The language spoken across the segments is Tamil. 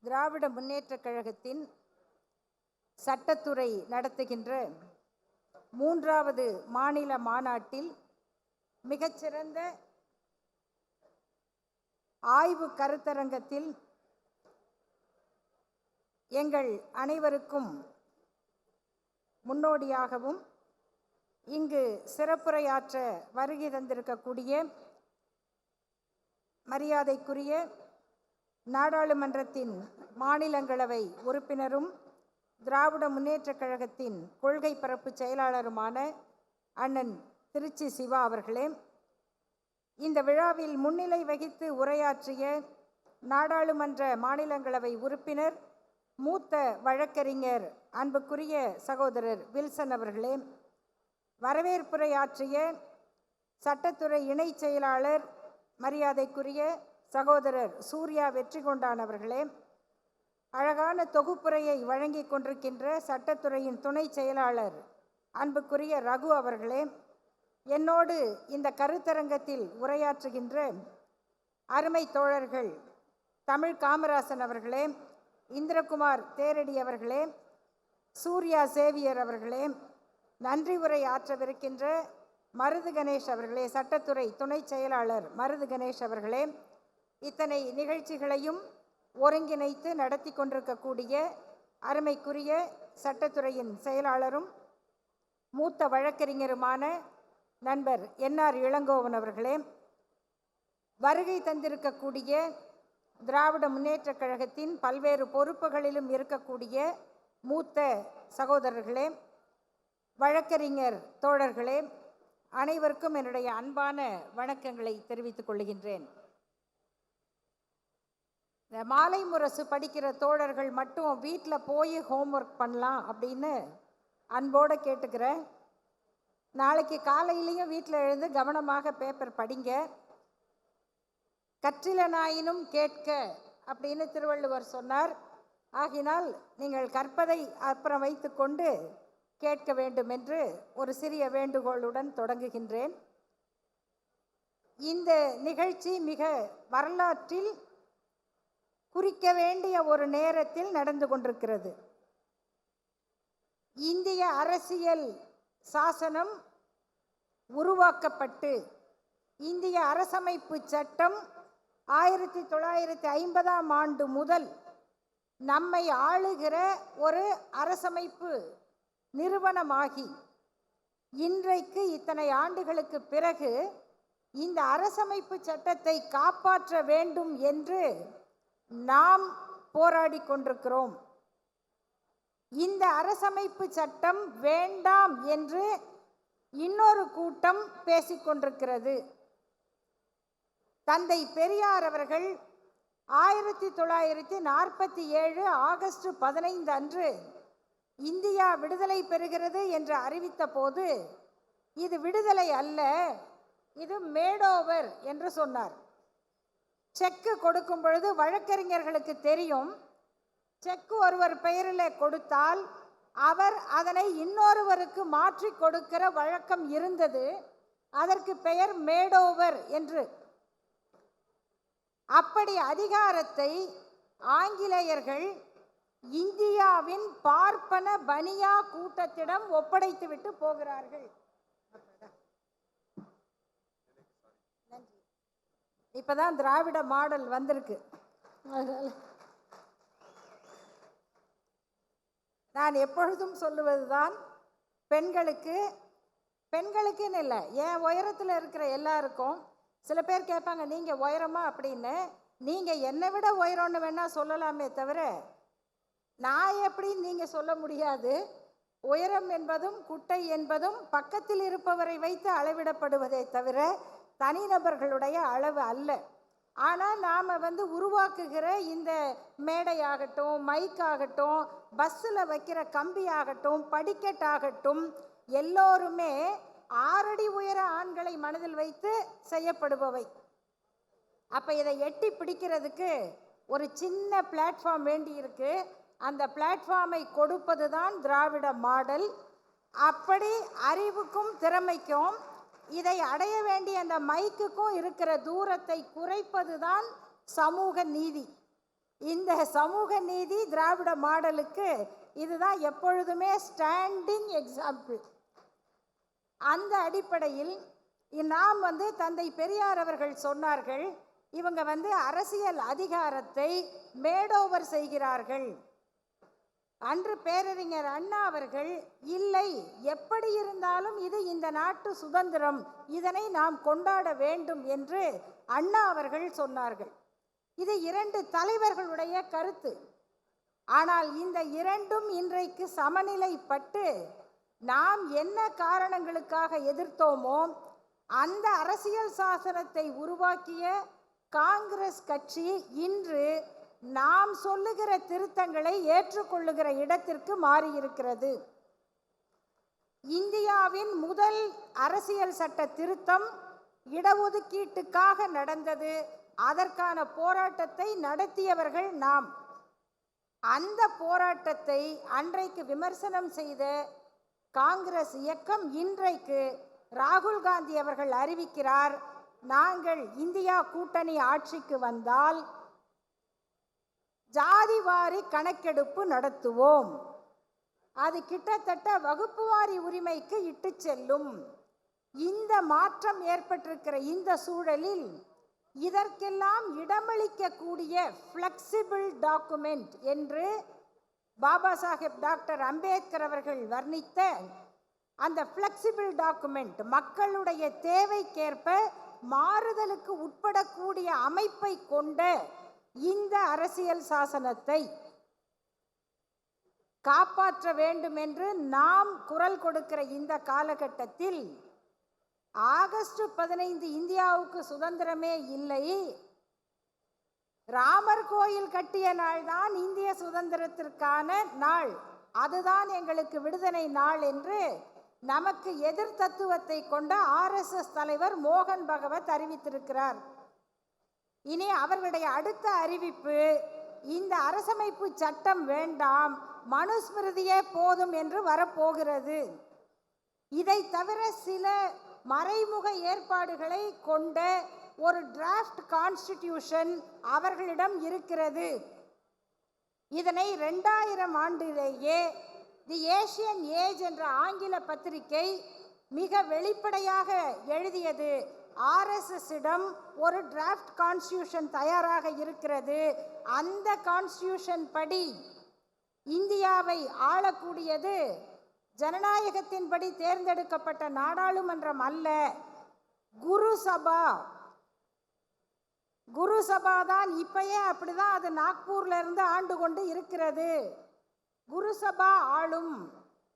திராவிட முன்னேற்றக் கழகத்தின் சட்டத்துறை நடத்துகின்ற 3வது மாநில மாநாட்டில் மிகச்சிறந்த ஆய்வு கருத்தரங்கத்தில் எங்கள் அனைவருக்கும் முன்னோடியாகவும் இங்கு சிறப்புரையாற்ற வருகை தந்திருக்கக்கூடிய மரியாதைக்குரிய நாடாளுமன்றத்தின் மாநிலங்களவை உறுப்பினரும் திராவிட முன்னேற்றக் கழகத்தின் கொள்கை பரப்பு செயலாளருமான அண்ணன் திருச்சி சிவா அவர்களே, இந்த விழாவில் முன்னிலை வகித்து உரையாற்றிய நாடாளுமன்ற மாநிலங்களவை உறுப்பினர் மூத்த வழக்கறிஞர் அன்புக்குரிய சகோதரர் வில்சன் அவர்களே, வரவேற்புரையாற்றிய சட்டத்துறை இணை செயலாளர் மரியாதைக்குரிய சகோதரர் சூர்யா வெற்றிகொண்டான் அவர்களே, அழகான தொகுப்புரையை வழங்கி கொண்டிருக்கின்ற சட்டத்துறையின் துணை செயலாளர் அன்புக்குரிய ரகு அவர்களே, என்னோடு இந்த கருத்தரங்கத்தில் உரையாற்றுகின்ற அருமை தோழர்கள் தமிழ் காமராசன் அவர்களே, இந்திரகுமார் தேரடி அவர்களே, சூர்யா சேவியர் அவர்களே, நன்றி உரை ஆற்றவிருக்கின்ற மருது கணேஷ் அவர்களே, சட்டத்துறை துணை செயலாளர் மருது கணேஷ் அவர்களே, இத்தனை நிகழ்ச்சிகளையும் ஒருங்கிணைத்து நடத்தி கொண்டிருக்கக்கூடிய அருமைக்குரிய சட்டத்துறையின் செயலாளரும் மூத்த வழக்கறிஞருமான நண்பர் என்ஆர் இளங்கோவன் அவர்களே, வருகை தந்திருக்கக்கூடிய திராவிட முன்னேற்றக் கழகத்தின் பல்வேறு பொறுப்புகளிலும் இருக்கக்கூடிய மூத்த சகோதரர்களே, வழக்கறிஞர் தோழர்களே, அனைவருக்கும் என்னுடைய அன்பான வணக்கங்களை தெரிவித்துக் கொள்கின்றேன். இந்த மாலை முரசு படிக்கிற தோழர்கள் மட்டும் வீட்டில் போய் ஹோம்ஒர்க் பண்ணலாம் அப்படின்னு அன்போடு கேட்டுக்கிறேன். நாளைக்கு காலையிலையும் வீட்டில் எழுந்து கவனமாக பேப்பர் படிங்க. கற்றிலனாயினும் கேட்க அப்படின்னு திருவள்ளுவர் சொன்னார். ஆகினால் நீங்கள் கற்பதை அப்புறம் வைத்து கொண்டு கேட்க வேண்டும் என்று ஒரு சிறிய வேண்டுகோளுடன் தொடங்குகின்றேன். இந்த நிகழ்ச்சி மிக வரலாற்றில் குறிக்க வேண்டிய ஒரு நேரத்தில் நடந்து கொண்டிருக்கிறது. இந்திய அரசியல் சாசனம் உருவாக்கப்பட்டு இந்திய அரசமைப்பு சட்டம் 1950ஆம் ஆண்டு முதல் நம்மை ஆளுகிற ஒரு அரசமைப்பு நிறுவனமாகி இன்றைக்கு இத்தனை ஆண்டுகளுக்கு பிறகு இந்த அரசமைப்பு சட்டத்தை காப்பாற்ற வேண்டும் என்று நாம் போராடி கொண்டிருக்கிறோம். இந்த அரசமைப்பு சட்டம் வேண்டாம் என்று இன்னொரு கூட்டம் பேசிக்கொண்டிருக்கிறது. தந்தை பெரியார் அவர்கள் 1947 ஆகஸ்ட் 15 அன்று இந்தியா விடுதலை பெறுகிறது என்று அறிவித்த போது இது விடுதலை அல்ல, இது மேடோவர் என்று சொன்னார். செக்கு கொடுக்கும் பொழுது வழக்கறிஞர்களுக்கு தெரியும், செக்கு ஒருவர் பெயரில் கொடுத்தால் அவர் அதனை இன்னொருவருக்கு மாற்றி கொடுக்கிற வழக்கம் இருந்தது. அதற்கு பெயர் மேடோவர் என்று. அப்படி அதிகாரத்தை ஆங்கிலேயர்கள் இந்தியாவின் பார்ப்பன பனியா கூட்டத்திடம் ஒப்படைத்துவிட்டு போகிறார்கள். இப்பதான் திராவிட மாடல் வந்திருக்கு. நான் எப்பொழுதும் சொல்லுவதுதான், பெண்களுக்குன்னு இல்லை, என் உயரத்தில் இருக்கிற எல்லாருக்கும். சில பேர் கேட்பாங்க, நீங்கள் உயரமா அப்படின்னு. நீங்கள் என்னை விட உயரம்னு வேணால் சொல்லலாமே தவிர நான் எப்படின்னு நீங்கள் சொல்ல முடியாது. உயரம் என்பதும் குட்டை என்பதும் பக்கத்தில் இருப்பவரை வைத்து அளவிடப்படுவதை தவிர தனிநபர்களுடைய அளவு அல்ல. ஆனால் நாம் உருவாக்குகிற இந்த மேடையாகட்டும், மைக்காகட்டும், பஸ்ஸில் வைக்கிற கம்பி ஆகட்டும், படிக்கட் ஆகட்டும், எல்லோருமே 6 அடி உயர ஆண்களை மனதில் வைத்து செய்யப்படுபவை. அப்போ இதை எட்டி பிடிக்கிறதுக்கு ஒரு சின்ன பிளாட்ஃபார்ம் வேண்டி இருக்கு. அந்த பிளாட்ஃபார்மை கொடுப்பது தான் திராவிட மாடல். அப்படி அறிவுக்கும் திறமைக்கும் இதை அடைய வேண்டிய அந்த மைக்குக்கும் இருக்கிற தூரத்தை குறைப்பது தான் சமூக நீதி. இந்த சமூக நீதி திராவிட மாடலுக்கு இதுதான் எப்பொழுதுமே ஸ்டாண்டிங் எக்ஸாம்பிள். அந்த அடிப்படையில் நாம் தந்தை பெரியார் அவர்கள் சொன்னார்கள், இவங்க அரசியல் அதிகாரத்தை மேடோவர் செய்கிறார்கள். அன்று பேரறிஞர் அண்ணா அவர்கள், இல்லை, எப்படி இருந்தாலும் இது இந்த நாட்டு சுதந்திரம், இதனை நாம் கொண்டாட வேண்டும் என்று அண்ணா அவர்கள் சொன்னார்கள். இது இரண்டு தலைவர்களுடைய கருத்து. ஆனால் இந்த இரண்டும் இன்றைக்கு சமநிலைப்பட்டு நாம் என்ன காரணங்களுக்காக எதிர்த்தோமோ அந்த அரசியல் சாசனத்தை உருவாக்கிய காங்கிரஸ் கட்சி இன்று நாம் சொல்லுகிற திருத்தங்களை ஏற்றுக்கொள்ளுகிற இடத்திற்கு மாறியிருக்கிறது. இந்தியாவின் முதல் அரசியல் சட்ட திருத்தம் இடஒதுக்கீட்டுக்காக நடந்தது. அதற்கான போராட்டத்தை நடத்தியவர்கள் நாம். அந்த போராட்டத்தை அன்றைக்கு விமர்சனம் செய்த காங்கிரஸ் இயக்கம் இன்றைக்கு ராகுல் காந்தி அவர்கள் அறிவிக்கிறார், நாங்கள் இந்தியா கூட்டணி ஆட்சிக்கு வந்தால் ஜாதிவாரி கணக்கெடுப்பு நடத்துவோம், அது கிட்டத்தட்ட வகுப்புவாரி உரிமைக்கு இட்டு செல்லும். இந்த மாற்றம் ஏற்பட்டிருக்கிற இந்த சூழலில் இதற்கெல்லாம் இடமளிக்கக்கூடிய ஃப்ளெக்சிபிள் டாக்குமெண்ட் என்று பாபா சாஹேப் டாக்டர் அம்பேத்கர் அவர்கள் வர்ணித்த அந்த ஃப்ளெக்சிபிள் டாக்குமெண்ட், மக்களுடைய தேவைக்கேற்ப மாறுதலுக்கு உட்படக்கூடிய அமைப்பை கொண்ட இந்த அரசியல் சாசனத்தை காப்பாற்ற வேண்டும் என்று நாம் குரல் கொடுக்கிற இந்த காலகட்டத்தில் ஆகஸ்ட் 15 இந்தியாவுக்கு சுதந்திரமே இல்லை, ராமர் கோயில் கட்டிய நாள் தான் இந்திய சுதந்திரத்திற்கான நாள், அதுதான் எங்களுக்கு விடுதலை நாள் என்று நமக்கு எதிர் தத்துவத்தை கொண்ட RSS தலைவர் மோகன் பகவத் அறிவித்திருக்கிறார். இனி அவர்களுடைய அடுத்த அறிவிப்பு, இந்த அரசமைப்பு சட்டம் வேண்டாம், மனுஸ்மிருதியே போதும் என்று வரப்போகிறது. இதை தவிர சில மறைமுக ஏற்பாடுகளை கொண்ட ஒரு டிராஃப்ட் கான்ஸ்டிடியூஷன் அவர்களிடம் இருக்கிறது. இதனை 2000 ஆண்டிலேயே தி ஏஷியன் ஏஜ் என்ற ஆங்கில பத்திரிகை மிக வெளிப்படையாக எழுதியது. RSSிடம் ஒரு டிராஃப்ட் கான்ஸ்டிடியூஷன் தயாராக இருக்கிறது, அந்த கான்ஸ்டிடியூஷன் படி இந்தியாவை ஆளக்கூடியது ஜனநாயகத்தின்படி தேர்ந்தெடுக்கப்பட்ட நாடாளுமன்றம் அல்ல, குரு சபா. குரு சபா தான் இப்பயே அப்படிதான் அது நாக்பூர்ல இருந்து ஆண்டு கொண்டு இருக்கிறது. குரு சபா ஆளும்.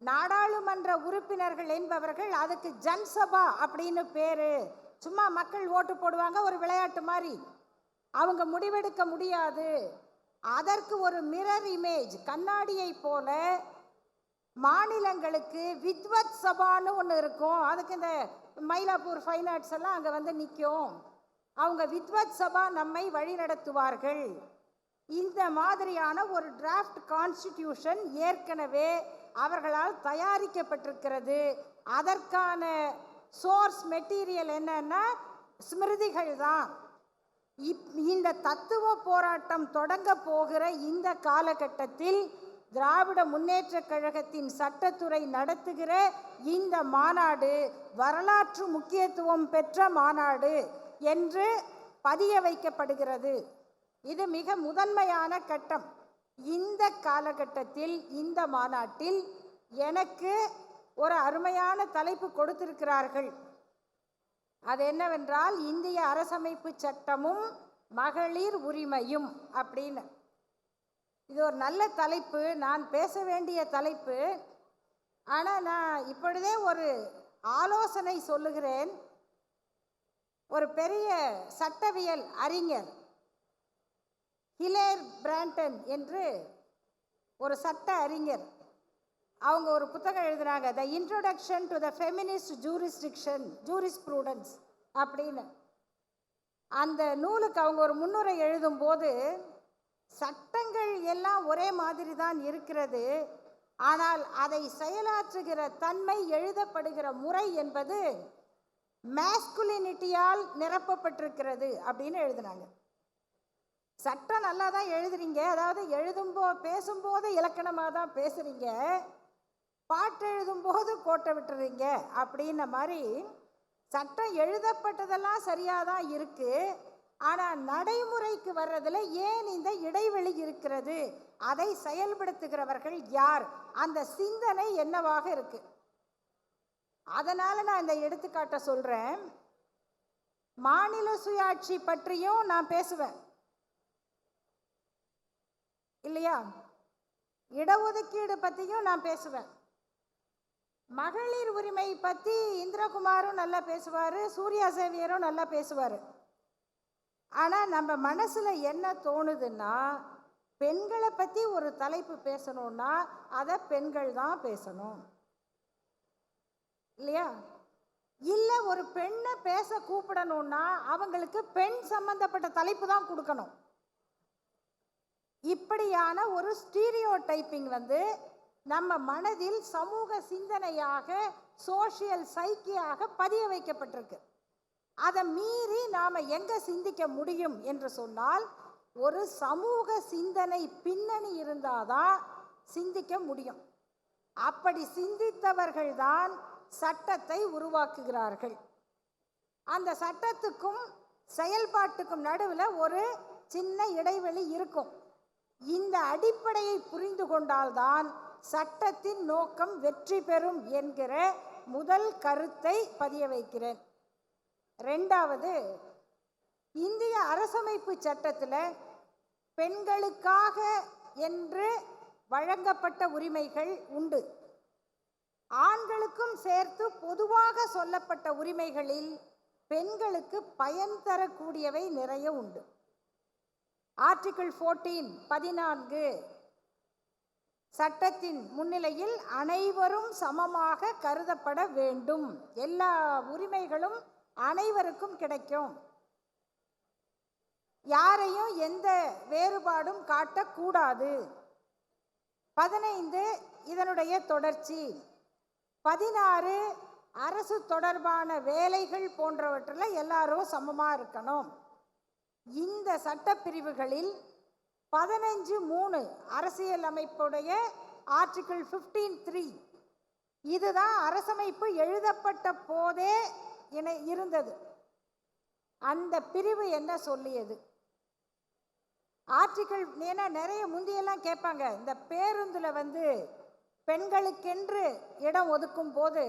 நாடாளுமன்ற உறுப்பினர்கள் என்பவர்கள் அதுக்கு ஜன்சபா அப்படின்னு பேரு. சும்மா மக்கள் ஓட்டு போடுவாங்க, ஒரு விளையாட்டு மாதிரி, அவங்க முடிவெடுக்க முடியாது. அதற்கு ஒரு மிரர் இமேஜ், கண்ணாடியை போல மாநிலங்களுக்கு வித்வத் சபான்னு ஒன்று இருக்கும். அதுக்கு இந்த மயிலாப்பூர் ஃபைன் ஆர்ட்ஸ் எல்லாம் அங்கே நிற்கும். அவங்க வித்வத் சபா நம்மை வழிநடத்துவார்கள். இந்த மாதிரியான ஒரு டிராஃப்ட் கான்ஸ்டிடியூஷன் ஏற்கனவே அவர்களால் தயாரிக்கப்பட்டிருக்கிறது. அதற்கான சோர்ஸ் மெட்டீரியல் என்னன்னா ஸ்மிருதிகள் தான். இந்த தத்துவ போராட்டம் தொடங்க போகிற இந்த காலகட்டத்தில் திராவிட முன்னேற்ற கழகத்தின் சட்டத்துறை நடத்துகிற இந்த மாநாடு வரலாற்று முக்கியத்துவம் பெற்ற மாநாடு என்று பதிய வைக்கப்படுகிறது. இது மிக முதன்மையான கட்டம். இந்த காலகட்டத்தில் இந்த மாநாட்டில் எனக்கு ஒரு அருமையான தலைப்பு கொடுத்திருக்கிறார்கள். அது என்னவென்றால், இந்திய அரசமைப்பு சட்டமும் மகளிர் உரிமையும் அப்படின்னு. இது ஒரு நல்ல தலைப்பு, நான் பேச வேண்டிய தலைப்பு. ஆனால் நான் இப்பொழுதே ஒரு ஆலோசனை சொல்லுகிறேன். ஒரு பெரிய சட்டவியல் அறிஞர் ஹிலேர் பிராண்டன் என்று ஒரு சட்ட அறிஞர், அவங்க ஒரு புத்தகம் எழுதுனாங்க, the introduction to the feminist jurisprudence அப்படின்னு. அந்த நூலுக்கு அவங்க ஒரு முன்னுரை எழுதும்போது, சட்டங்கள் எல்லாம் ஒரே மாதிரி தான் இருக்கிறது, ஆனால் அதை செயலாற்றுகிற தன்மை, எழுதப்படுகிற முறை என்பது மேஸ்குலினிட்டியால் நிரப்பப்பட்டிருக்கிறது அப்படின்னு எழுதினாங்க. சட்டம் நல்லா தான் எழுதுறீங்க, அதாவது பேசும்போது இலக்கணமாக தான் பேசுறீங்க, பாட்டு எழுதும்போது கோட்டை விட்டுறீங்க அப்படின்ன மாதிரி. சட்டம் எழுதப்பட்டதெல்லாம் சரியாக தான் இருக்கு, ஆனால் நடைமுறைக்கு வர்றதுல ஏன் இந்த இடைவெளி இருக்கிறது? அதை செயல்படுத்துகிறவர்கள் யார்? அந்த சிந்தனை என்னவாக இருக்கு? அதனால நான் இந்த எடுத்துக்காட்ட சொல்றேன். மாநில சுயாட்சி பற்றியும் நான் பேசுவேன் இல்லையா? இடஒதுக்கீடு பற்றியும் நான் பேசுவேன். மகளிர் உரிமை பற்றி இந்திரகுமாரும் நல்லா பேசுவார், சூர்யா சேவியரும் நல்லா பேசுவார். ஆனால் நம்ம மனசில் என்ன தோணுதுன்னா, பெண்களை பற்றி ஒரு தலைப்பு பேசணும்னா அதை பெண்கள் தான் பேசணும் இல்லையா? இல்லை, ஒரு பெண்ணை பேச கூப்பிடணும்னா அவங்களுக்கு பெண் சம்பந்தப்பட்ட தலைப்பு தான் கொடுக்கணும். இப்படியான ஒரு ஸ்டீரியோ டைப்பிங் நம்ம மனதில் சமூக சிந்தனையாக, சோஷியல் சைக்கியாக பதிய வைக்கப்பட்டிருக்கு. அதை மீறி நாம் எங்கே சிந்திக்க முடியும் என்று சொன்னால், ஒரு சமூக சிந்தனை பின்னணி இருந்தாதான் சிந்திக்க முடியும். அப்படி சிந்தித்தவர்கள் தான் சட்டத்தை உருவாக்குகிறார்கள். அந்த சட்டத்துக்கும் செயல்பாட்டுக்கும் நடுவில் ஒரு சின்ன இடைவெளி இருக்கும். இந்த அடிப்படையை புரிந்து கொண்டால்தான் சட்டத்தின் நோக்கம் வெற்றி பெறும் என்கிற முதல் கருத்தை பதிய வைக்கிறேன். ரெண்டாவது, இந்திய அரசமைப்பு சட்டத்தில் பெண்களுக்காக என்று வழங்கப்பட்ட உரிமைகள் உண்டு. ஆண்களுக்கும் சேர்த்து பொதுவாக சொல்லப்பட்ட உரிமைகளில் பெண்களுக்கு பயன் தரக்கூடியவை நிறைய உண்டு. ஆர்டிகிள் 14 சட்டத்தின் முன்னிலையில் அனைவரும் சமமாக கருதப்பட வேண்டும், எல்லா உரிமைகளும் அனைவருக்கும் கிடைக்கும், யாரையும் எந்த வேறுபாடும் காட்டக்கூடாது. 15 இதனுடைய தொடர்ச்சி. 16 அரசு தொடர்பான வேலைகள் போன்றவற்றில் எல்லாரும் சமமாக இருக்கணும். இந்த சட்டப்பிரிவுகளில் 15(3) அரசியல் அமைப்புடைய ஆர்டிகிள் 15(3) இதுதான் அரசமைப்பு எழுதப்பட்ட போதே இருந்தது. அந்த பிரிவு என்ன சொல்லியது? ஆர்டிகிள் ஏன்னா நிறைய முந்தியெல்லாம் கேட்பாங்க, இந்த பேருந்தில் பெண்களுக்கென்று இடம் ஒதுக்கும் போது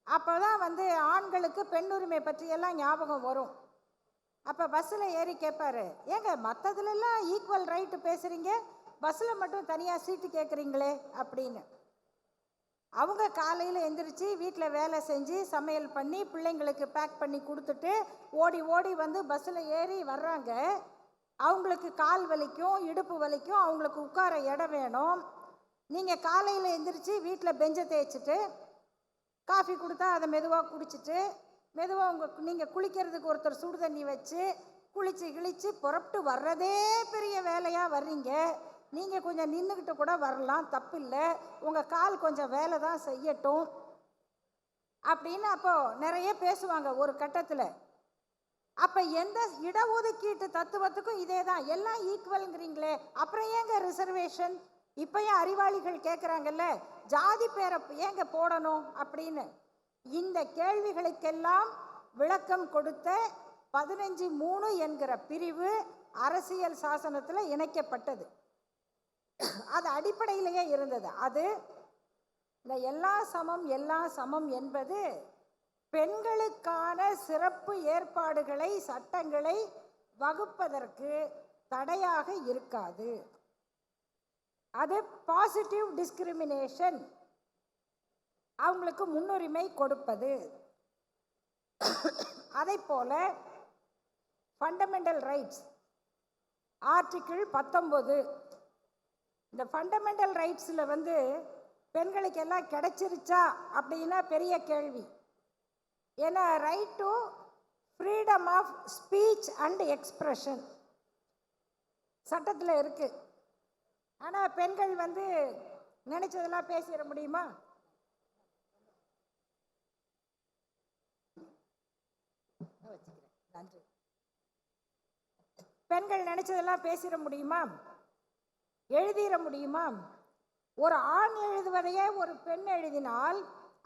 அப்போதான் ஆண்களுக்கு பெண் உரிமை பற்றியெல்லாம் ஞாபகம் வரும். அப்போ பஸ்ஸில் ஏறி கேட்பாரு, ஏங்க மற்றதுலெல்லாம் ஈக்குவல் ரைட்டு பேசுகிறீங்க, பஸ்ஸில் மட்டும் தனியாக சீட்டு கேட்குறீங்களே அப்படின்னு. அவங்க காலையில் எந்திரிச்சு வீட்டில் வேலை செஞ்சு சமையல் பண்ணி பிள்ளைங்களுக்கு பேக் பண்ணி கொடுத்துட்டு ஓடி ஓடி பஸ்ஸில் ஏறி வர்றாங்க. அவங்களுக்கு கால் வலிக்கும், இடுப்பு வலிக்கும், அவங்களுக்கு உட்கார இடம் வேணும். நீங்கள் காலையில் எந்திரிச்சு வீட்டில் பெஞ்சை தேய்ச்சிட்டு காஃபி கொடுத்தா அதை மெதுவாக குடிச்சிட்டு மெதுவாக நீங்கள் குளிக்கிறதுக்கு ஒருத்தர் சுடு தண்ணி வச்சு குளித்து கிழித்து புறப்பட்டு வர்றதே பெரிய வேலையாக வர்றீங்க. நீங்கள் கொஞ்சம் நின்றுக்கிட்டு கூட வரலாம், தப்பில்லை, உங்கள் கால் கொஞ்சம் வேலை தான் செய்யட்டும் அப்படின்னு அப்போது நிறைய பேசுவாங்க ஒரு கட்டத்தில். அப்போ எந்த இடஒதுக்கீட்டு தத்துவத்துக்கும் இதே தான், எல்லாம் ஈக்குவல்ங்கிறீங்களே, அப்புறம் ஏங்க ரிசர்வேஷன்? இப்போ ஏன் அறிவாளிகள் கேட்குறாங்கல்ல, ஜாதி பேரை ஏங்க போடணும் அப்படின்னு. இந்த கேள்விகளுக்கெல்லாம் விளக்கம் கொடுத்த 15(3) என்கிற பிரிவு அரசியல் சாசனத்தில் இணைக்கப்பட்டது. அது அடிப்படையிலேயே இருந்தது. அது இந்த எல்லாம் சமம் என்பது பெண்களுக்கான சிறப்பு ஏற்பாடுகளை, சட்டங்களை வகுப்பதற்கு தடையாக இருக்காது. அது பாசிட்டிவ் டிஸ்கிரிமினேஷன், அவங்களுக்கு முன்னுரிமை கொடுப்பது. அதை போல ஃபண்டமெண்டல் ரைட்ஸ் ஆர்டிகிள் 19, இந்த ஃபண்டமெண்டல் ரைட்ஸில் பெண்களுக்கு எல்லாம் கிடைச்சிருச்சா அப்படின்னா பெரிய கேள்வி. ஏன்னா right to freedom of speech and expression சட்டத்தில் இருக்குது. ஆனால் பெண்கள் நினைச்சதெல்லாம் பேசிட முடியுமா? நன்றி. பெண்கள் நினைச்சதெல்லாம் பேசிட முடியுமா? எழுதிட முடியுமா? ஒரு ஆண் எழுதுவதையே ஒரு பெண் எழுதினால்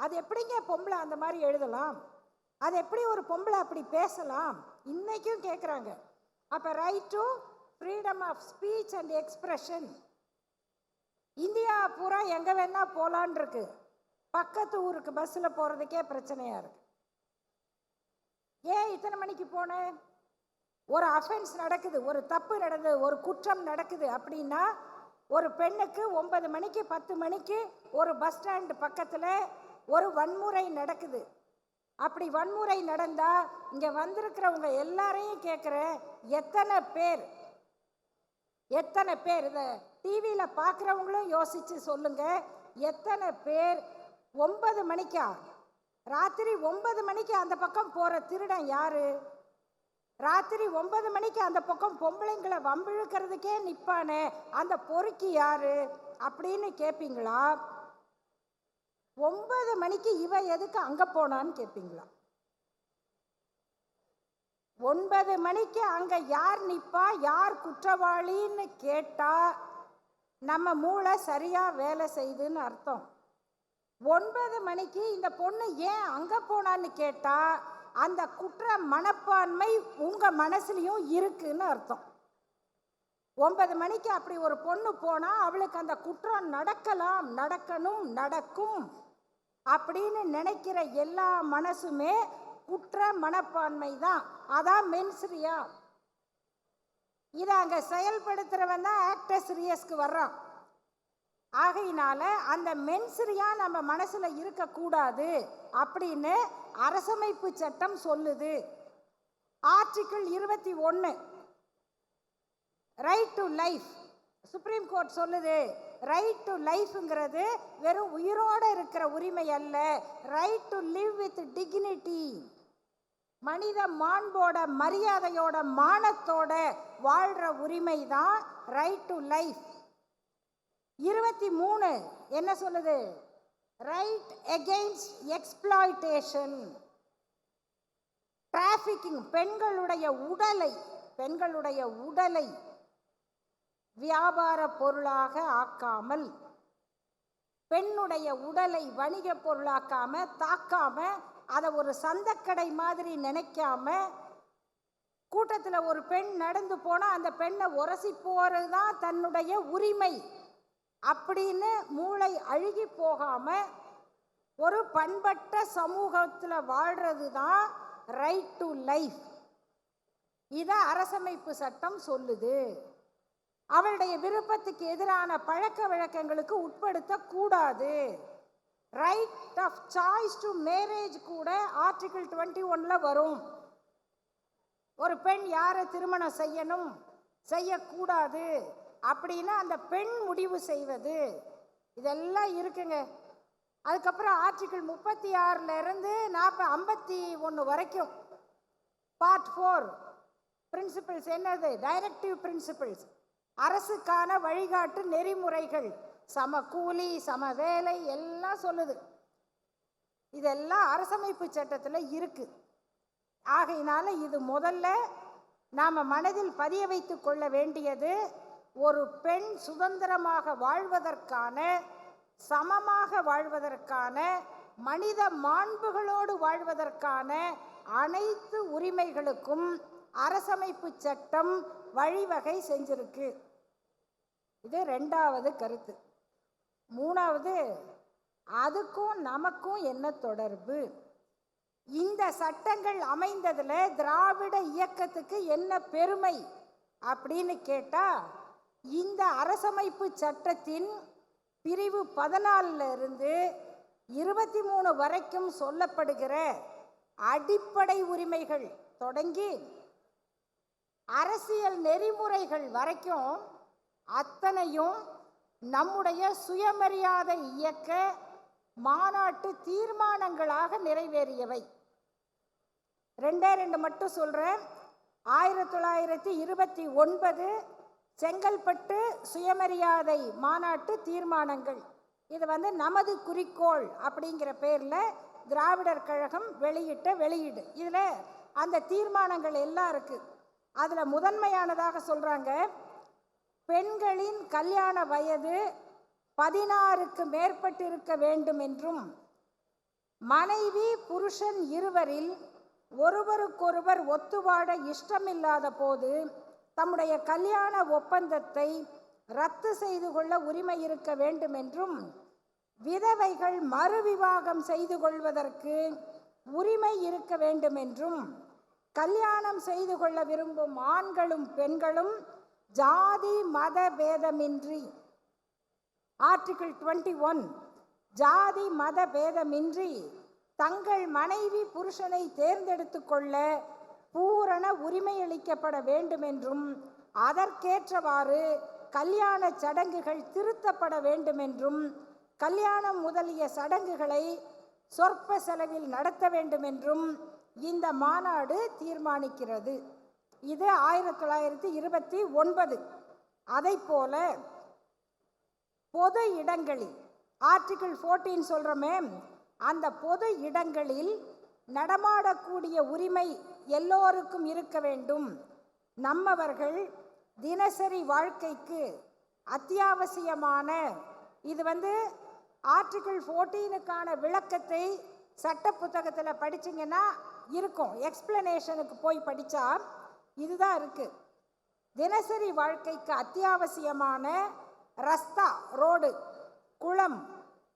அது எப்படிங்க பொம்பளை அந்த மாதிரி எழுதலாம்? அது எப்படி ஒரு பொம்பளை அப்படி பேசலாம்? இன்னைக்கும் கேட்குறாங்க. அப்போ right to freedom of speech and expression. India பூரா எங்கே வேணா போகலான் இருக்கு. பக்கத்து ஊருக்கு பஸ்ஸில் போகிறதுக்கே பிரச்சனையாக இருக்கு. ஏன் இத்தனை மணிக்கு போனேன்? ஒரு அஃபென்ஸ் நடக்குது, ஒரு தப்பு நடக்குது, ஒரு குற்றம் நடக்குது அப்படின்னா ஒரு பெண்ணுக்கு 9 மணிக்கு 10 மணிக்கு ஒரு பஸ் ஸ்டாண்டு பக்கத்தில் ஒரு வன்முறை நடக்குது. அப்படி வன்முறை நடந்தா இங்கே வந்திருக்கிறவங்க எல்லாரையும் கேட்குறேன், எத்தனை பேர் இதை டிவியில் பார்க்குறவங்களும் யோசிச்சு சொல்லுங்க, எத்தனை பேர் 9 மணிக்கா, ராத்திரி 9 மணிக்கு அந்த பக்கம் போகிற திருடன் யாரு? ராத்திரி 9 மணிக்கு அந்த பக்கம் பொம்பளைங்களை வம்பிழுக்கிறதுக்கே நிற்பானே அந்த பொறுக்கி யாரு அப்படின்னு கேட்பீங்களா? 9 மணிக்கு இவ எதுக்கு அங்கே போனான்னு கேட்பீங்களா? 9 மணிக்கு அங்கே யார் நிற்பா, யார் குற்றவாளின்னு கேட்டால் நம்ம மூளை சரியாக வேலை செய்யுதுன்னு அர்த்தம். 9 மணிக்கு இந்த பொண்ணு ஏன் அங்கே போனான்னு கேட்டால் அந்த குற்ற மனப்பான்மை உங்கள் மனசுலையும் இருக்குன்னு அர்த்தம். 9 மணிக்கு அப்படி ஒரு பொண்ணு போனால் அவளுக்கு அந்த குற்றம் நடக்கலாம், நடக்கணும், நடக்கும் அப்படின்னு நினைக்கிற எல்லா மனசுமே குற்ற மனப்பான்மை தான். அதான் மென்ஸ்ரியா. இதை அங்கே செயல்படுத்துகிறவன் தான் ஆக்டர்ஸ் ரியஸ்க்கு வர்றான். ஆகையினால அந்த மென்ஸ்ரியா நம்ம மனசுல இருக்கக்கூடாது அப்படின்னு அரசமைப்பு சட்டம் சொல்லுது. Article 21 right to life. Supreme court சொல்லுது, ரைட் டு லைஃப்ங்கிறது வெறும் உயிரோட இருக்கிற உரிமை அல்ல, right to live with dignity. மனித மாண்போட, மரியாதையோட, மானத்தோட வாழ்ற உரிமை தான் ரைட் டு லைஃப். 23 என்ன சொல்லுது? Right against exploitation. டிராஃபிக்கிங், பெண்களுடைய உடலை வியாபார பொருளாக ஆக்காமல், பெண்ணுடைய உடலை வணிக பொருளாக்காம, தாக்காம, அதை ஒரு சந்தக்கடை மாதிரி நினைக்காம, கூட்டத்தில் ஒரு பெண் நடந்து போனால் அந்த பெண்ணை உரசி போகிறது தான் தன்னுடைய உரிமை அப்படின்னு மூளை அழுகி போகாம ஒரு பண்பட்ட சமூகத்தில் வாழ்றது தான் ரைட் டு லைஃப். இதை அரசமைப்பு சட்டம் சொல்லுது. அவளுடைய விருப்பத்துக்கு எதிரான பழக்க வழக்கங்களுக்கு உட்படுத்தக்கூடாது. Right of choice to marriage கூட ஆர்டிகிள் 21 வரும். ஒரு பெண் யாரை திருமணம் செய்யணும், செய்யக்கூடாது அப்படின்னு அந்த பெண் முடிவு செய்வது, இதெல்லாம் இருக்குங்க. அதுக்கப்புறம் ஆர்டிகிள் 36 51 வரைக்கும் பார்ட் 4 பிரின்சிபிள்ஸ் என்னது? டைரக்டிவ் பிரின்சிபிள்ஸ், அரசுக்கான வழிகாட்டு நெறிமுறைகள், சம கூலி, சம வேலை எல்லாம் சொல்லுது. இதெல்லாம் அரசமைப்பு சட்டத்தில் இருக்கு. ஆகையினால இது முதல்ல நாம் மனதில் பதிய வைத்து கொள்ள வேண்டியது, ஒரு பெண் சுதந்திரமாக வாழ்வதற்கான, சமமாக வாழ்வதற்கான, மனித மாண்புகளோடு வாழ்வதற்கான அனைத்து உரிமைகளுக்கும் அரசமைப்பு சட்டம் வழிவகை செஞ்சிருக்கு. இது 2வது கருத்து. 3வது, அதுக்கும் நமக்கும் என்ன தொடர்பு? இந்த சட்டங்கள் அமைந்ததுல திராவிட இயக்கத்துக்கு என்ன பெருமை அப்படின்னு கேட்டா, இந்த அரசமைப்பு சட்டத்தின் பிரிவு 14 23 வரைக்கும் சொல்லப்படுகிற அடிப்படை உரிமைகள் தொடங்கி அரசியல் நெறிமுறைகள் வரைக்கும் அத்தனையும் நம்முடைய சுயமரியாதை இயக்க மாநாட்டு தீர்மானங்களாக நிறைவேறியவை. 2 மட்டும் சொல்றேன். 1929 செங்கல்பட்டு சுயமரியாதை மாநாட்டு தீர்மானங்கள். இது நமது குறிக்கோள் அப்படிங்கிற பேரில் திராவிடர் கழகம் வெளியிட்ட வெளியீடு. இதில் அந்த தீர்மானங்கள் எல்லாம் இருக்குது. அதில் முதன்மையானதாக சொல்கிறாங்க, பெண்களின் கல்யாண வயது 16க்கு மேற்பட்டிருக்க வேண்டும் என்றும், மனைவி புருஷன் இருவரில் ஒருவருக்கொருவர் ஒத்துவாழ இஷ்டமில்லாத போது தம்முடைய கல்யாண ஒப்பந்தத்தை ரத்து செய்து கொள்ள உரிமை இருக்க வேண்டும் என்றும், விதவைகள் மறுவிவாகம் செய்து கொள்வதற்கு உரிமை இருக்க வேண்டும் என்றும், கல்யாணம் செய்து கொள்ள விரும்பும் ஆண்களும் பெண்களும் ஜாதி மத பேதமின்றி, ஆர்டிகிள் 21, ஜாதி மத பேதமின்றி தங்கள் மனைவி புருஷனை தேர்ந்தெடுத்து கொள்ள பூரண உரிமையளிக்கப்பட வேண்டும் என்றும், அதற்கேற்றவாறு கல்யாண சடங்குகள் திருத்தப்பட வேண்டும் என்றும், கல்யாணம் முதலிய சடங்குகளை சொற்ப செலவில் நடத்த வேண்டும் என்றும் இந்த மாநாடு தீர்மானிக்கிறது. இது 1929. அதைப்போல பொது இடங்களில் ஆர்டிகிள் 14 சொல்கிறோமே, அந்த பொது இடங்களில் நடமாடக்கூடிய உரிமை எல்லோருக்கும் இருக்க வேண்டும். நம்மவர்கள் தினசரி வாழ்க்கைக்கு அத்தியாவசியமான, இது ஆர்டிகிள் 14க்கான விளக்கத்தை சட்ட புத்தகத்தில் படிச்சிங்கன்னா இருக்கும், எக்ஸ்பிளனேஷனுக்கு போய் படித்தா இதுதான் இருக்குது. தினசரி வாழ்க்கைக்கு அத்தியாவசியமான ரஸ்தா, ரோடு, குளம்,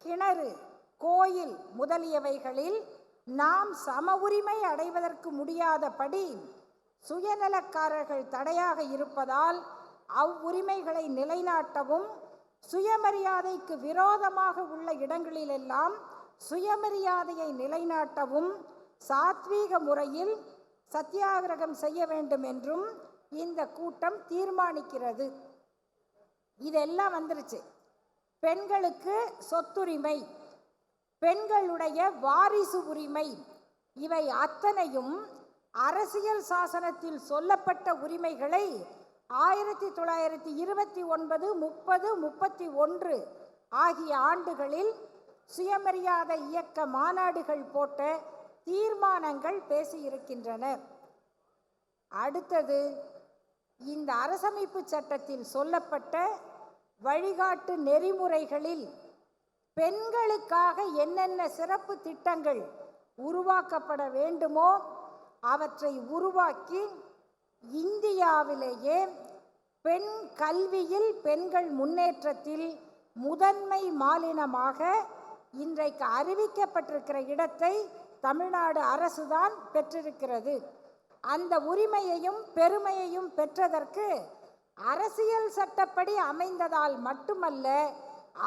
கிணறு, கோயில் முதலியவைகளில் நாம் சம உரிமை அடைவதற்கு முடியாதபடி சுயநலக்காரர்கள் தடையாக இருப்பதால் அவ்வுரிமைகளை நிலைநாட்டவும், சுயமரியாதைக்கு விரோதமாக உள்ள இடங்களிலெல்லாம் சுயமரியாதையை நிலைநாட்டவும் சாத்வீக முறையில் சத்தியாகிரகம் செய்ய வேண்டும் என்றும் இந்த கூட்டம் தீர்மானிக்கிறது. இதெல்லாம் வந்துருச்சு. பெண்களுக்கு சொத்துரிமை, பெண்களுடைய வாரிசு உரிமை, இவை அத்தனையும் அரசியல் சாசனத்தில் சொல்லப்பட்ட உரிமைகளை 1929, 30, 31 ஆகிய ஆண்டுகளில் சுயமரியாதை இயக்க மாநாடுகள் போட்ட தீர்மானங்கள் பேசியிருக்கின்றன. அடுத்தது, இந்த அரசமைப்பு சட்டத்தில் சொல்லப்பட்ட வழிகாட்டு நெறிமுறைகளில் பெண்களுக்காக என்னென்ன சிறப்பு திட்டங்கள் உருவாக்கப்பட வேண்டுமோ அவற்றை உருவாக்கி இந்தியாவிலேயே பெண் கல்வியில் பெண்கள் முன்னேற்றத்தில் முதன்மை மாநிலமாக இன்றைக்கு அறிவிக்கப்பட்டிருக்கிற இடத்தை தமிழ்நாடு அரசுதான் பெற்றிருக்கிறது. அந்த உரிமையையும் பெருமையையும் பெற்றதற்கு அரசியல் சட்டப்படி அமைந்ததால் மட்டுமல்ல,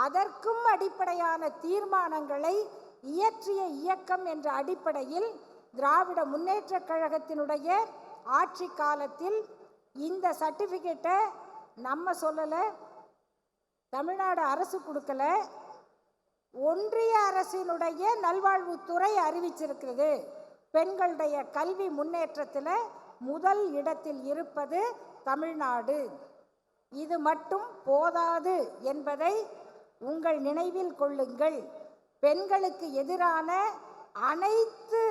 அதற்கும் அடிப்படையான தீர்மானங்களை இயற்றிய இயக்கம் என்ற அடிப்படையில் திராவிட முன்னேற்றக் கழகத்தினுடைய ஆட்சி காலத்தில் இந்த சர்டிஃபிகேட்டை நம்ம சொல்லலை, தமிழ்நாடு அரசு கொடுக்கல, ஒன்றிய அரசினுடைய நல்வாழ்வுத்துறை அறிவிச்சிருக்கிறது. பெண்களுடைய கல்வி முன்னேற்றத்தில் முதல் இடத்தில் இருப்பது தமிழ்நாடு. இது மட்டும் போதாது என்பதை உங்கள் நினைவில் கொள்ளுங்கள். பெண்களுக்கு எதிரான அனைத்து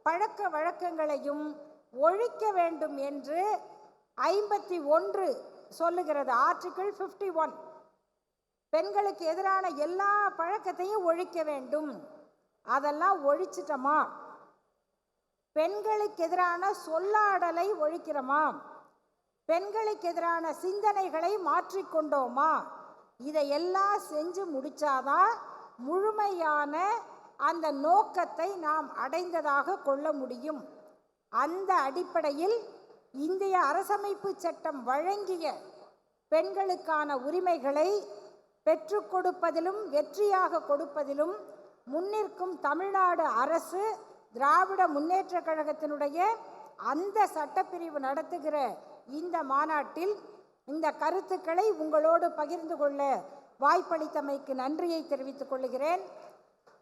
பழக்க வழக்கங்களையும் ஒழிக்க வேண்டும் என்று 51 சொல்லுகிறது. ஆர்டிகிள் 51 பெண்களுக்கு எதிரான எல்லா பழக்கத்தையும் ஒழிக்க வேண்டும். அதெல்லாம் ஒழிச்சிட்டோமா? பெண்களுக்கு எதிரான சொல்லாடலை ஒழிக்கிறோமா? பெண்களுக்கு எதிரான சிந்தனைகளை மாற்றிக்கொண்டோமா? இதையெல்லாம் செஞ்சு முடிச்சாதான் முழுமையான அந்த நோக்கத்தை நாம் அடைந்ததாக கொள்ள முடியும். அந்த அடிப்படையில் இந்திய அரசமைப்பு சட்டம் வழங்கிய பெண்களுக்கான உரிமைகளை பெற்றுக் கொடுப்பதிலும் வெற்றியாக கொடுப்பதிலும் முன்னிற்கும் தமிழ்நாடு அரசு திராவிட முன்னேற்ற கழகத்தினுடைய அந்த சட்டப்பிரிவு நடத்துகிற இந்த மாநாட்டில் இந்த கருத்துக்களை உங்களோடு பகிர்ந்து கொள்ள வாய்ப்பளித்தமைக்கு நன்றியை தெரிவித்துக் கொள்கிறேன்.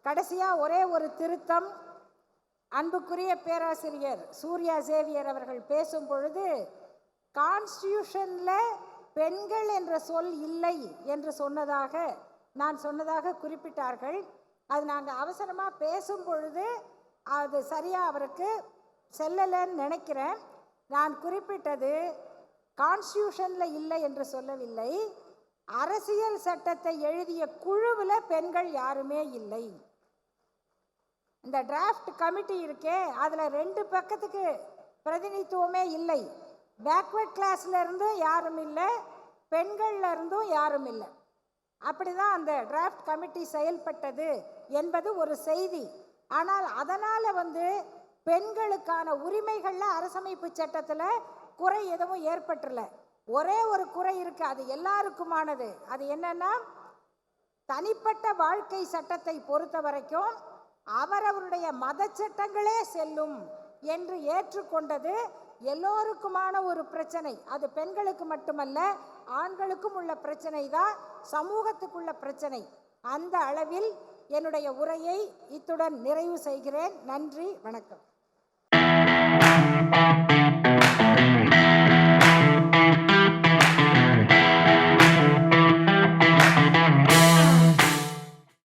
கடைசியாக ஒரே ஒரு திருத்தம். அன்புக்குரிய பேராசிரியர் சூர்யா சேவியர் அவர்கள் பேசும் பொழுது கான்ஸ்டியூஷனில் பெண்கள் என்ற சொல் இல்லை என்று நான் சொன்னதாக குறிப்பிட்டார்கள். அது நாங்கள் அவசரமாக பேசும் பொழுது அது சரியாக அவருக்கு செல்லலைன்னு நினைக்கிறேன். நான் குறிப்பிட்டது கான்ஸ்டியூஷனில் இல்லை என்று சொல்லவில்லை. அரசியல் சட்டத்தை எழுதிய குழுவில் பெண்கள் யாருமே இல்லை. இந்த டிராஃப்ட் கமிட்டி இருக்கே, அதில் 2 பக்கத்துக்கு பிரதிநிதித்துவமே இல்லை. பேக்வர்ட் கிளாஸ்ல இருந்தும் யாரும் இல்லை, பெண்கள்ல இருந்தும் யாரும் இல்லை. அப்படிதான் அந்த டிராஃப்ட் கமிட்டி செயல்பட்டது என்பது ஒரு செய்தி. ஆனால் அதனால் பெண்களுக்கான உரிமைகளில் அரசமைப்பு சட்டத்தில் குறை எதுவும் ஏற்பட்டுல. ஒரே ஒரு குறை இருக்கு, அது எல்லாருக்குமானது. அது என்னன்னா, தனிப்பட்ட வாழ்க்கை சட்டத்தை பொறுத்த வரைக்கும் அவரவருடைய மத சட்டங்களே செல்லும் என்று ஏற்றுக்கொண்டது எல்லோருக்குமான ஒரு பிரச்சனை. அது பெண்களுக்கு மட்டுமல்ல, ஆண்களுக்கும் உள்ள பிரச்சனை தான், சமூகத்துக்குள்ள பிரச்சனை. அந்த அளவில் என்னுடைய உரையை இத்துடன் நிறைவு செய்கிறேன். நன்றி, வணக்கம்.